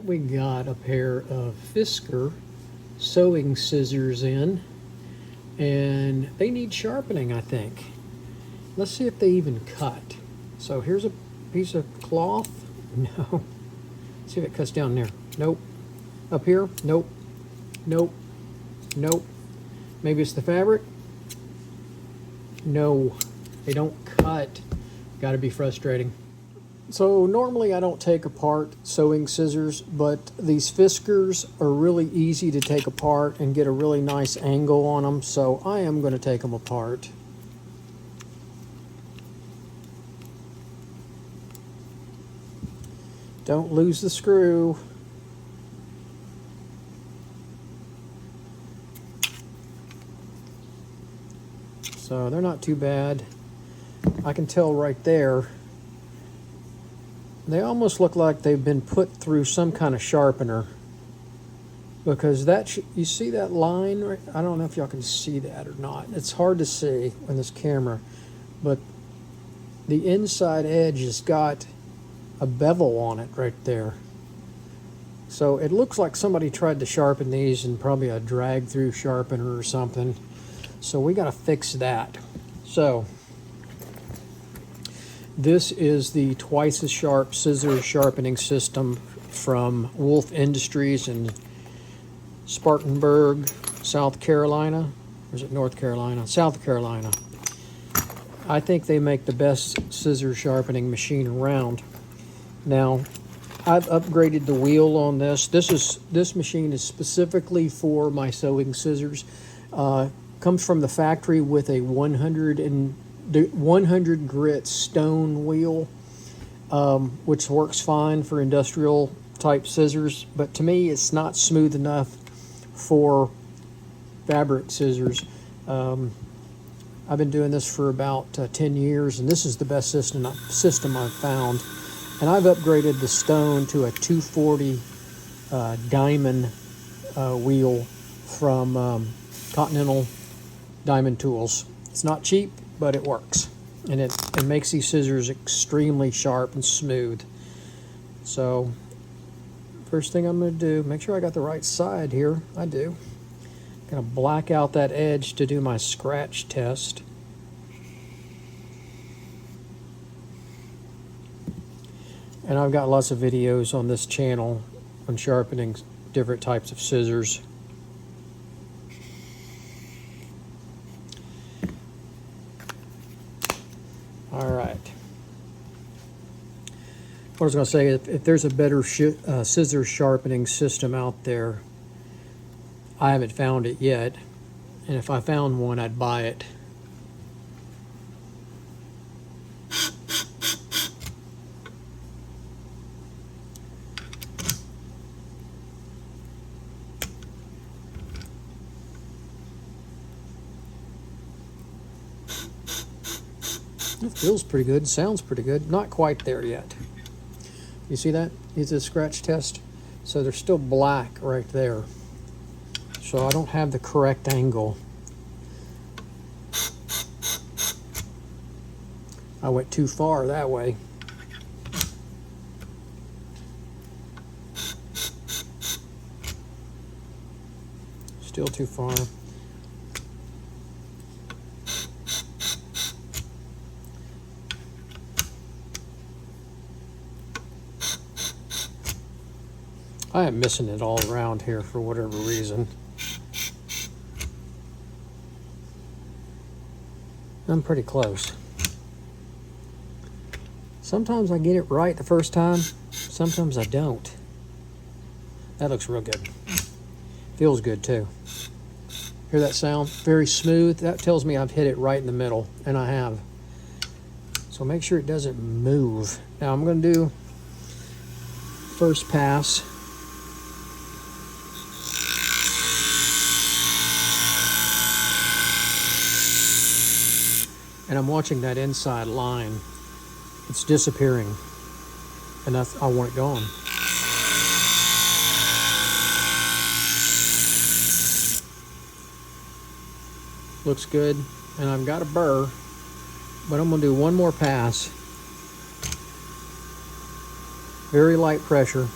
we got a pair of Fiskars sewing scissors in, and they need sharpening, I think. Let's see if they even cut. So here's a piece of cloth. No. See if it cuts down there. Nope. Up here? Nope. Nope. Nope. Maybe it's the fabric? No. They don't cut. Gotta be frustrating. So normally I don't take apart sewing scissors, but these Fiskars are really easy to take apart and get a really nice angle on them, so I am going to take them apart. Don't lose the screw. So they're not too bad. I can tell right there. They almost look like they've been put through some kind of sharpener, because that you see that line right? I don't know if y'all can see that or not. It's hard to see on this camera, but the inside edge has got a bevel on it right there. So it looks like somebody tried to sharpen these and probably a drag through sharpener or something. So we got to fix that. So this is the twice as sharp scissor sharpening system from Wolff Industries in Spartanburg, South Carolina. Or is it North Carolina? South Carolina. I think they make the best scissor sharpening machine around. Now, I've upgraded the wheel on this. This machine is specifically for my sewing scissors. Comes from the factory with a 100 grit stone wheel, which works fine for industrial type scissors, but to me it's not smooth enough for fabric scissors. I've been doing this for about 10 years, and this is the best system I've found. And I've upgraded the stone to a 240 diamond wheel from Continental Diamond Tools. It's not cheap, but it works, and it makes these scissors extremely sharp and smooth. So first thing I'm going to do, make sure I got the right side here. I do. I'm going to black out that edge to do my scratch test. And I've got lots of videos on this channel on sharpening different types of scissors. All right. What I was going to say, if there's a better scissor sharpening system out there, I haven't found it yet. And if I found one, I'd buy it. It feels pretty good, sounds pretty good. Not quite there yet. You see that? It's a scratch test. So they're still black right there. So I don't have the correct angle. I went too far that way. Still too far. I am missing it all around here for whatever reason. I'm pretty close. Sometimes I get it right the first time, sometimes I don't. That looks real good. Feels good too. Hear that sound? Very smooth. That tells me I've hit it right in the middle, and I have. So make sure it doesn't move. Now I'm going to do first pass. And I'm watching that inside line. It's disappearing, and I want it gone. Looks good, and I've got a burr, but I'm gonna do one more pass. Very light pressure.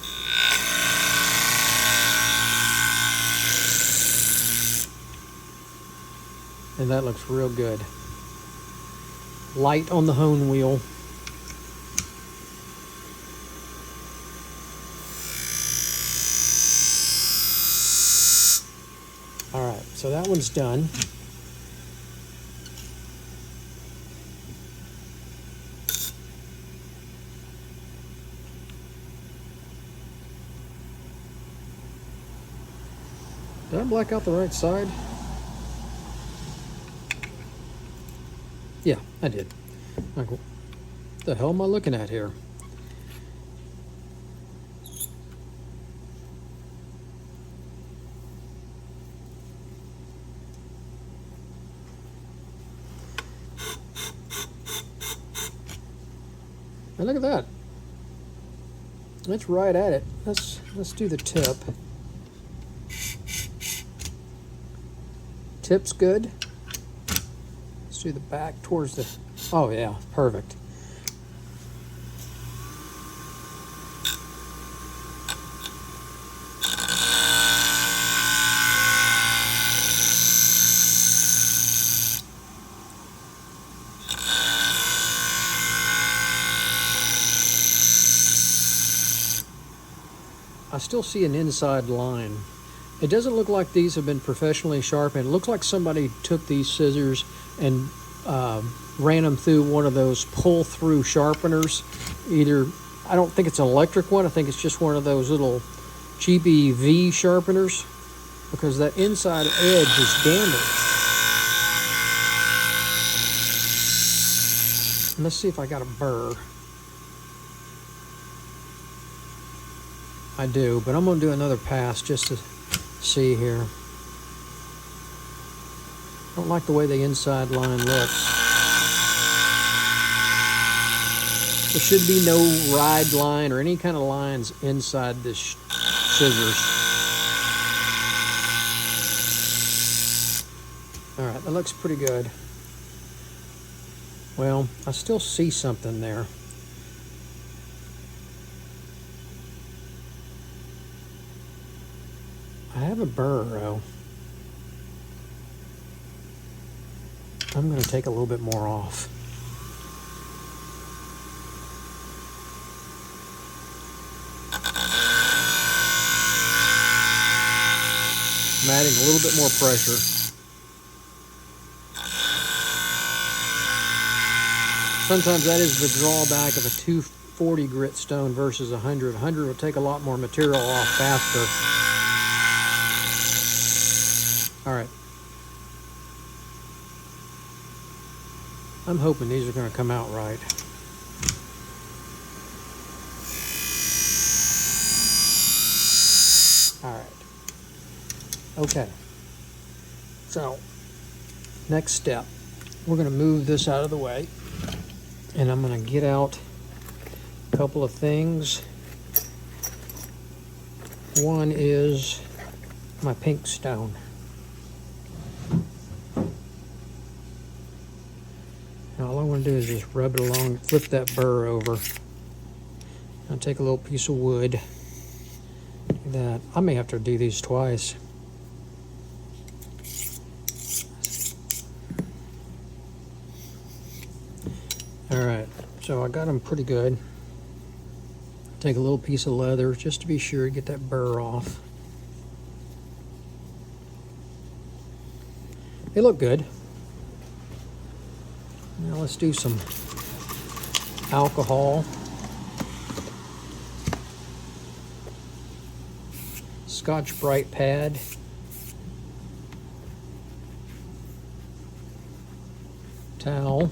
And that looks real good. Light on the hone wheel. All right, so that one's done. Did I black out the right side? Yeah, I did. Like, what the hell am I looking at here? And look at that. That's right at it. Let's do the tip. Tip's good. Let's do the back towards the, oh yeah, perfect. I still see an inside line. It doesn't look like these have been professionally sharpened. It looks like somebody took these scissors and ran them through one of those pull-through sharpeners. Either, I don't think it's an electric one, I think it's just one of those little cheapy V sharpeners, because that inside edge is damaged. Let's see if I got a burr. I do, but I'm going to do another pass just to see here. I don't like the way the inside line looks. There should be no ride line or any kind of lines inside this scissors. All right, that looks pretty good. Well, I still see something there. I have a burr. I'm going to take a little bit more off. I'm adding a little bit more pressure. Sometimes that is the drawback of a 240 grit stone versus 100. 100 will take a lot more material off faster. All right. I'm hoping these are going to come out right. All right. Okay. So, next step. We're going to move this out of the way. And I'm going to get out a couple of things. One is my pink stone. Now all I want to do is just rub it along, flip that burr over. I'll take a little piece of wood. That I may have to do these twice. All right, so I got them pretty good. Take a little piece of leather just to be sure to get that burr off. They look good. Now let's do some alcohol. Scotch-Brite pad. Towel.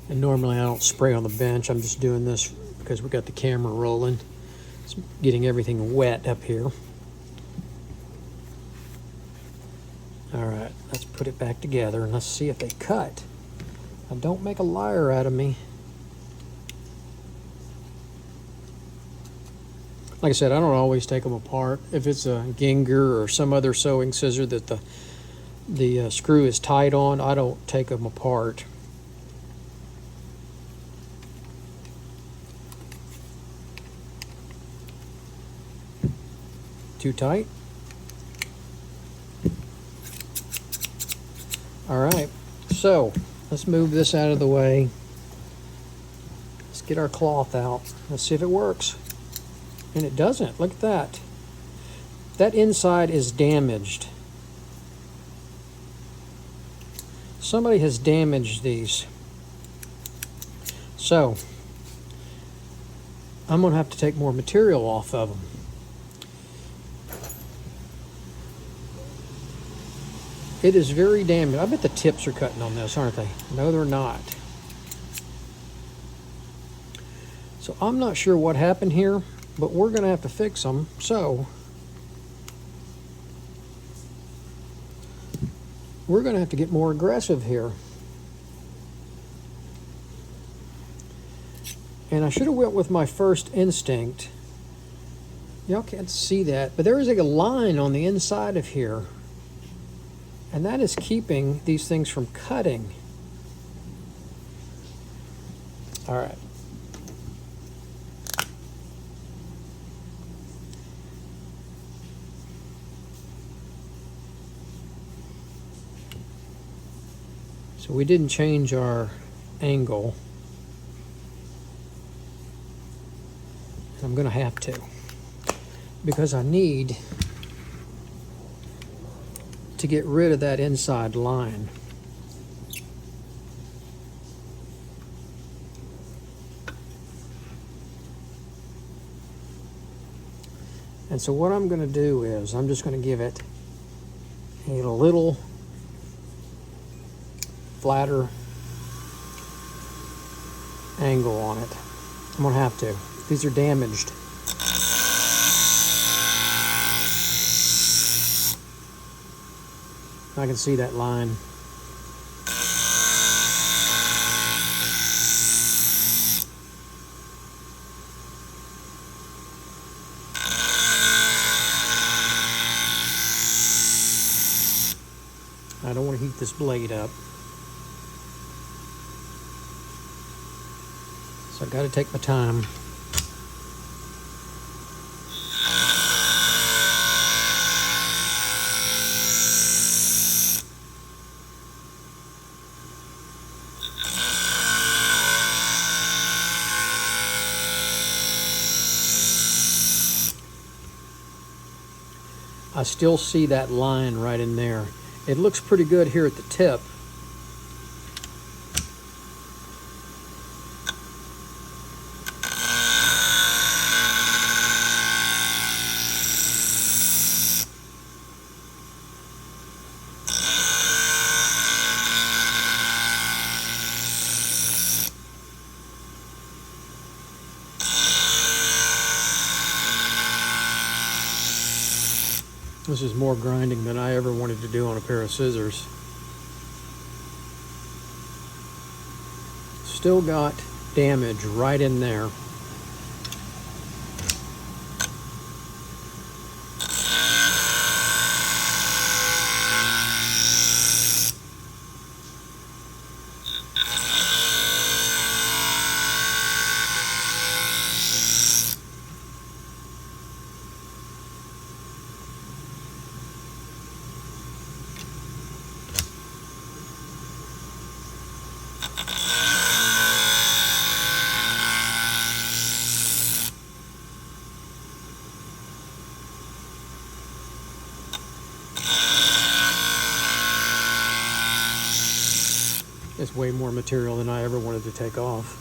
And normally I don't spray on the bench. I'm just doing this because we got the camera rolling. It's getting everything wet up here. All right, let's put it back together and let's see if they cut. Now, don't make a liar out of me. Like I said, I don't always take them apart. If it's a Ginger or some other sewing scissor that the screw is tight on, I don't take them apart. Too tight? All right, so let's move this out of the way. Let's get our cloth out. Let's see if it works. And it doesn't. Look at that. That inside is damaged. Somebody has damaged these. So I'm going to have to take more material off of them. It is very damaged. I bet the tips are cutting on this, aren't they? No, they're not. So I'm not sure what happened here, but we're going to have to fix them. So we're going to have to get more aggressive here. And I should have went with my first instinct. Y'all can't see that, but there is like a line on the inside of here. And that is keeping these things from cutting. All right. So we didn't change our angle. I'm going to have to, because I need to get rid of that inside line. And so what I'm going to do is I'm just going to give it a little flatter angle on it. I'm going to have to. These are damaged. I can see that line. I don't want to heat this blade up. So I've got to take my time. I still see that line right in there. It looks pretty good here at the tip. This is more grinding than I ever wanted to do on a pair of scissors. Still got damage right in there. It's way more material than I ever wanted to take off.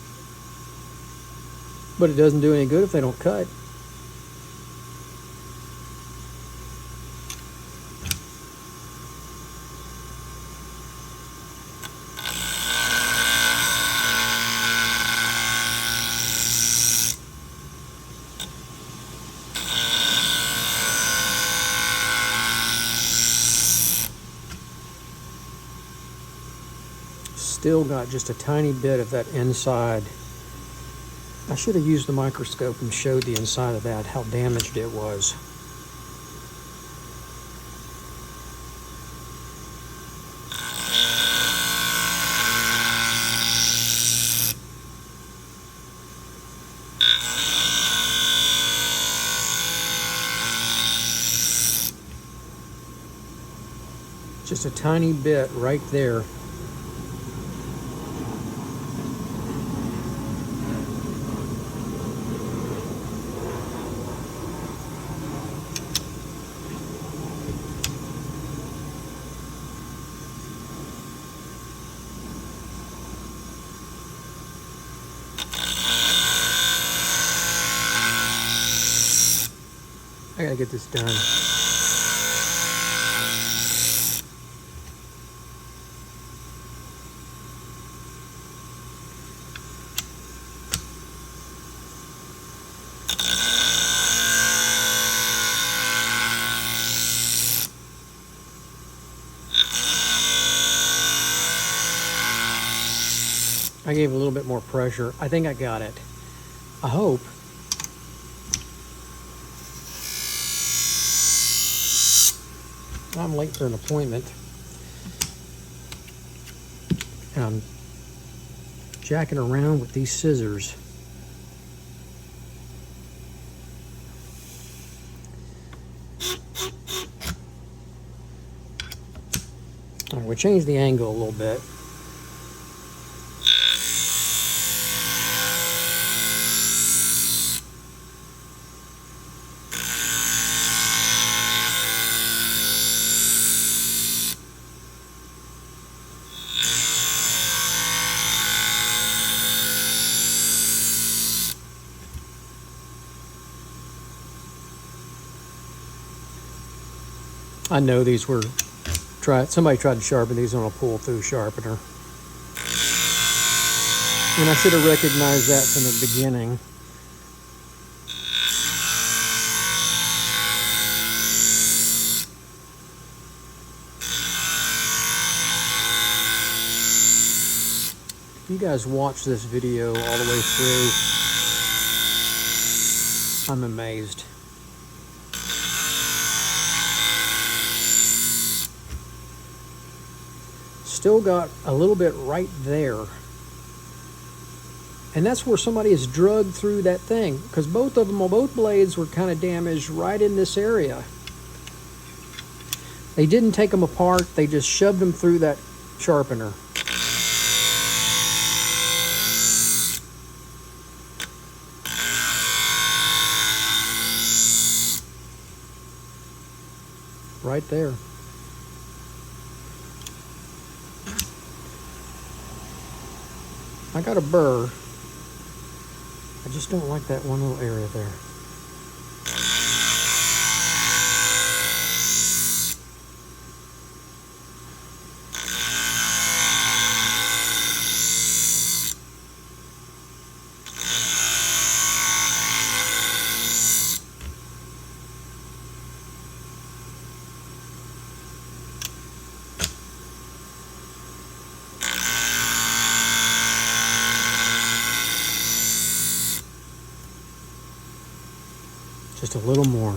But it doesn't do any good if they don't cut. Still got just a tiny bit of that inside. I should have used the microscope and showed the inside of that, how damaged it was. Just a tiny bit right there. I gotta get this done. I gave a little bit more pressure. I think I got it. I hope. I'm late for an appointment. And I'm jacking around with these scissors. All right, we changed the angle a little bit. I know these were somebody tried to sharpen these on a pull-through sharpener. And I should have recognized that from the beginning. If you guys watch this video all the way through, I'm amazed. Still got a little bit right there. And that's where somebody has drugged through that thing, because both blades were kind of damaged right in this area. They didn't take them apart, they just shoved them through that sharpener. Right there. I got a burr. I just don't like that one little area there. Just a little more.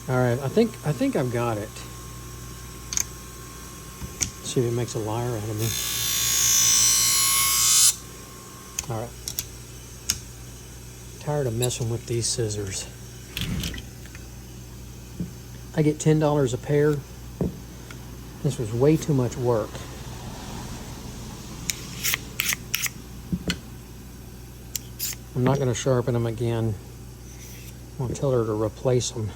All right, I think I've got it. Let's see if it makes a liar out of me. All right. Tired of messing with these scissors. I get $10 a pair. This was way too much work. I'm not going to sharpen them again. I'm going to tell her to replace them.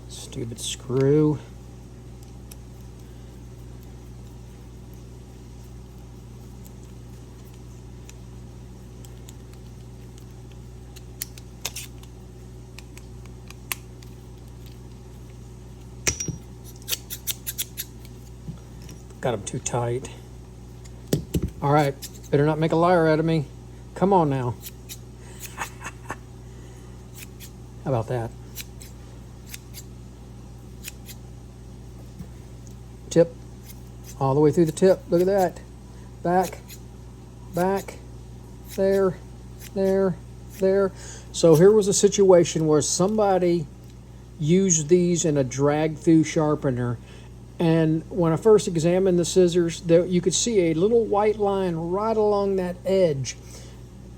Stupid screw. Got them too tight. All right, better not make a liar out of me. Come on now. How about that? tip, all the way through the tip. Look at that. Back, back, there, there, there. So here was a situation where somebody used these in a drag-through sharpener, and when I first examined the scissors, there, you could see a little white line right along that edge.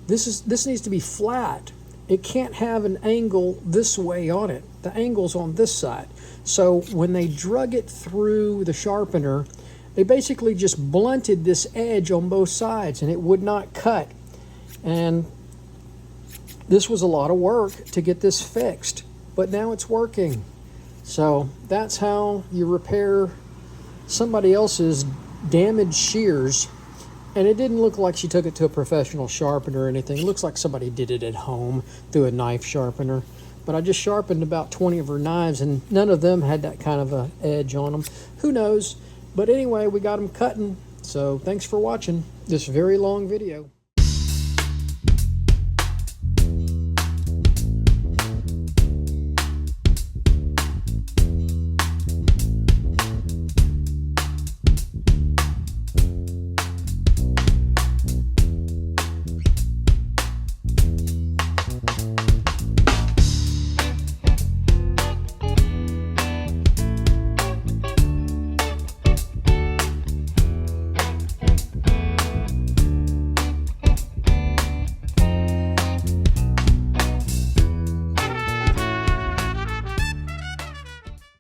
This needs to be flat. It can't have an angle this way on it. The angle's on this side. So when they drug it through the sharpener, they basically just blunted this edge on both sides, and it would not cut. And this was a lot of work to get this fixed, but now it's working. So that's how you repair somebody else's damaged shears. And it didn't look like she took it to a professional sharpener or anything. It looks like somebody did it at home through a knife sharpener. But I just sharpened about 20 of her knives, and none of them had that kind of a edge on them. Who knows? But anyway, we got them cutting. So thanks for watching this very long video.